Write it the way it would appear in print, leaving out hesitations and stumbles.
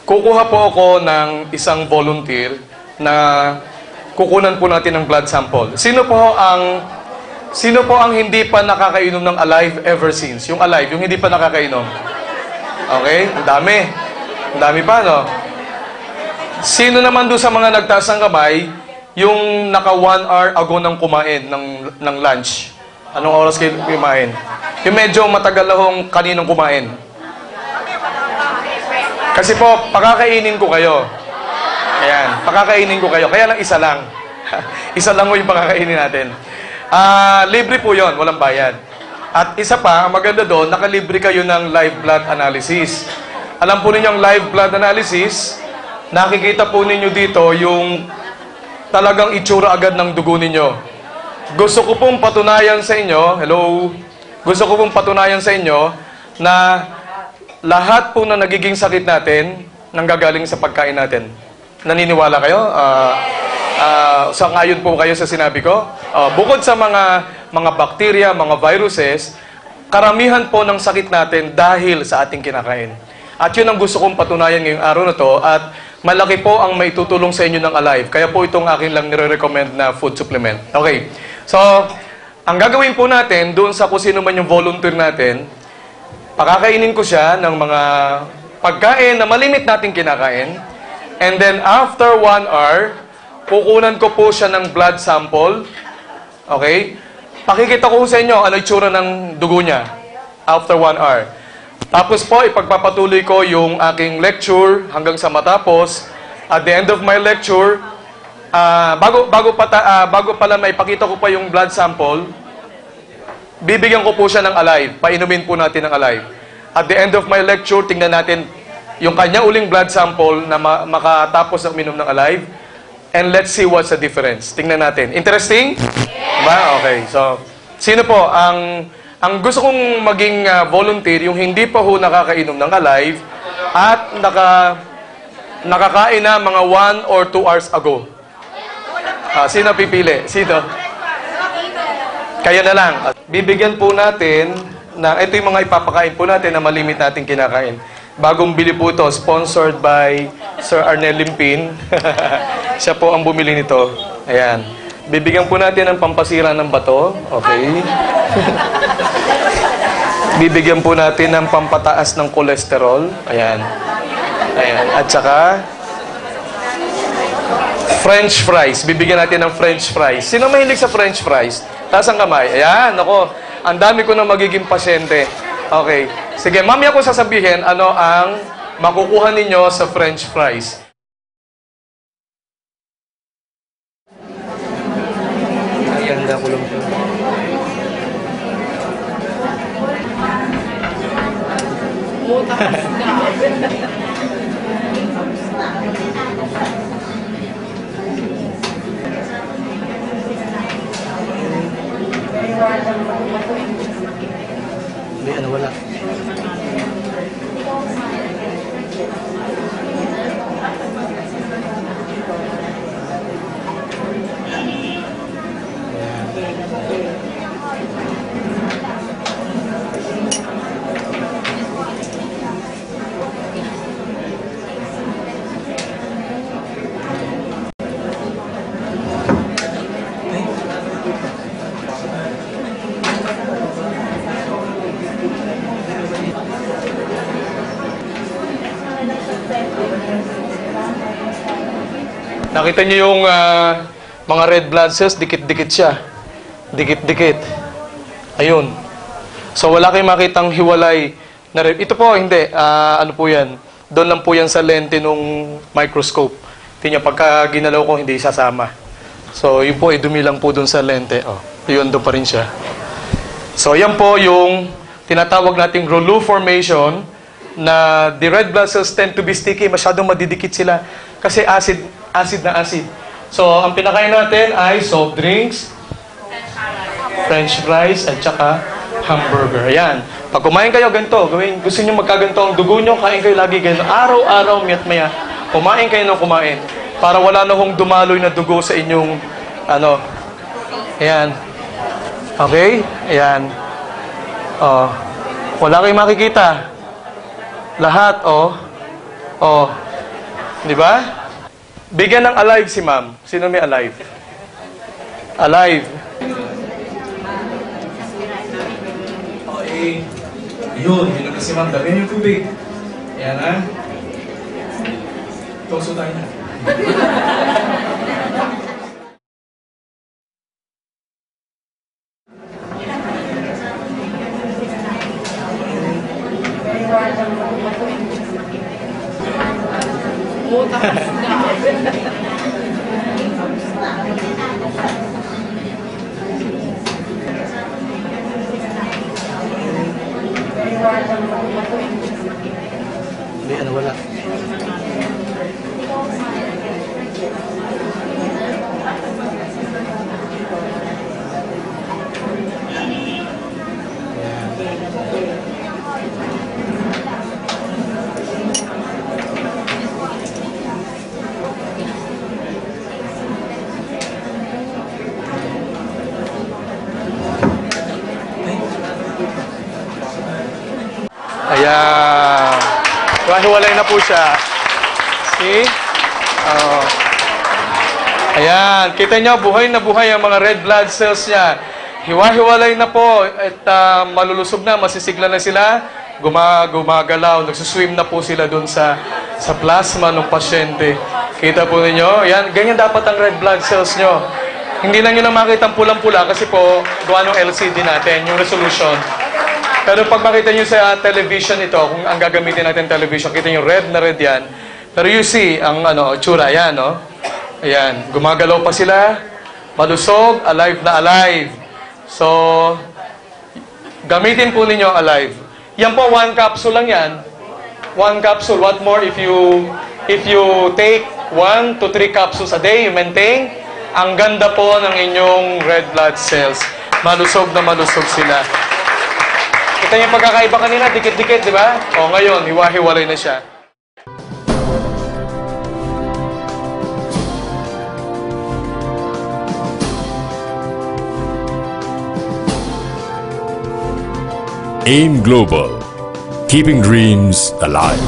kukuha po ako ng isang volunteer na kukunan po natin ng blood sample. Sino po ang hindi pa nakakainom ng Alive ever since? Yung Alive, yung hindi pa nakakainom. Okay? Ang dami. Ang dami pa, no? Sino naman doon sa mga nagtaas ng kamay, yung naka 1 hour ago nang kumain ng lunch? Anong oras kayo kumain? Yung medyo matagal na hong kaninang kumain. Kasi po, pakakainin ko kayo. Ayan, pakakainin ko kayo. Kaya lang isa lang. Isa lang yung pakakainin natin. Libre po yon, walang bayad. At isa pa, ang maganda doon, nakalibre kayo ng live blood analysis. Alam po ninyo ang live blood analysis, nakikita po ninyo dito yung talagang itsura agad ng dugo ninyo. Gusto ko pong patunayan sa inyo, hello, gusto ko pong patunayan sa inyo na lahat po na nagiging sakit natin nanggagaling sa pagkain natin. Naniniwala kayo? Sangayon po kayo sa sinabi ko? Bukod sa mga bakterya, mga viruses, karamihan po ng sakit natin dahil sa ating kinakain. At yun ang gusto kong patunayan ngayong araw na to at malaki po ang maitutulong sa inyo ng Alive. Kaya po itong akin lang nire-recommend na food supplement. Okay. So, ang gagawin po natin doon sa kung sino man yung volunteer natin, pakakainin ko siya ng mga pagkain na malimit natin kinakain. And then, after 1 hour, kukunan ko po siya ng blood sample. Okay? Pakikita ko sa inyo ano itsura ng dugo niya after 1 hour. Tapos po, ipagpapatuloy ko yung aking lecture hanggang sa matapos. At the end of my lecture, bago pala maipakita ko pa yung blood sample, bibigyan ko po siya ng Alive. Painumin po natin ng Alive. At the end of my lecture, tingnan natin yung kanya uling blood sample na makatapos ng minom ng Alive. And let's see what's the difference. Tingnan natin. Interesting? Yeah. Ba? Okay. So, sino po ang gusto kong maging volunteer, yung hindi pa ho nakakainom ng Alive at nakakain na mga 1 or 2 hours ago? Sino pipili? Sino? Kayo na lang. Bibigyan po natin ito yung mga ipapakain po natin na malimit natin kinakain. Bagong bili po ito, sponsored by Sir Arnel Limpin. Siya po ang bumili nito. Ayan. Bibigyan po natin ng pampasira ng bato. Okay. Bibigyan po natin ng pampataas ng kolesterol. Ayan. Ayan. At saka, French fries. Bibigyan natin ng French fries. Sino mahilig sa French fries? Taas ang kamay. Ayan. Ako, ang dami ko na magiging pasyente. Okay. Sige, mamaya ko sasabihin ano ang makukuha ninyo sa French fries. Ganda ko lang ito. Hindi, ano wala. Nakita niyo yung mga red blood cells, dikit-dikit siya. Dikit-dikit. Ayun. So, wala kayong makitang hiwalay na red. Ito po, hindi. Ano po yan? Doon lang po yan sa lente nung microscope. Tingnan, pagka ginalaw ko, hindi sasama. So, yun po, dumi lang po doon sa lente. Oh, yun, doon pa rin siya. So, yan po yung tinatawag nating Rouleau formation na the red blood cells tend to be sticky. Masyadong madidikit sila. Kasi acid na acid. So, ang pinakain natin ay soft drinks, French fries, at saka hamburger. Ayan. Pag kumain kayo, ganito. Gusto nyo magkaganto ang dugo nyo, kain kayo lagi ganito. Araw-araw, miyat-maya. Kumain kayo ng kumain. Para wala na hong dumaloy na dugo sa inyong, ayan. Okay? Ayan. Wala kayong makikita. Lahat, Di ba? Bigyan ng alive si ma'am. Sino may alive? Alive. Okay. Yun na si ma'am. Damihan yung tubig. Yan ha. Toso tayo na. Hindi, ano wala. Ayan. Hiwalay na po siya. See? Oh. Ayan. Kita nyo, buhay na buhay ang mga red blood cells niya. Hiwa-hiwalay na po. At malulusog na, masisigla na sila. Gumagalaw. Nagsuswim na po sila dun sa plasma ng pasyente. Kita po ninyo? Ayan. Ganyan dapat ang red blood cells nyo. Hindi lang nyo na makita ang pulang-pula kasi po gawa ng LCD natin, yung resolution. Pero pag makita nyo sa television ito, kung ang gagamitin natin television, kita nyo red na red yan. Pero you see, ang tsura, ayan, no? Ayan, gumagalaw pa sila, malusog, alive na alive. So, gamitin po ninyo alive. Yan po, 1 capsule lang yan. 1 capsule. What more if you take 1 to 3 capsules a day, you maintain, ang ganda po ng inyong red blood cells. Malusog na malusog sila. Kita niyo yung pagkakaiba kanina, dikit-dikit, di ba? O ngayon, hiwa-hiwalay na siya. AIM Global, keeping dreams alive.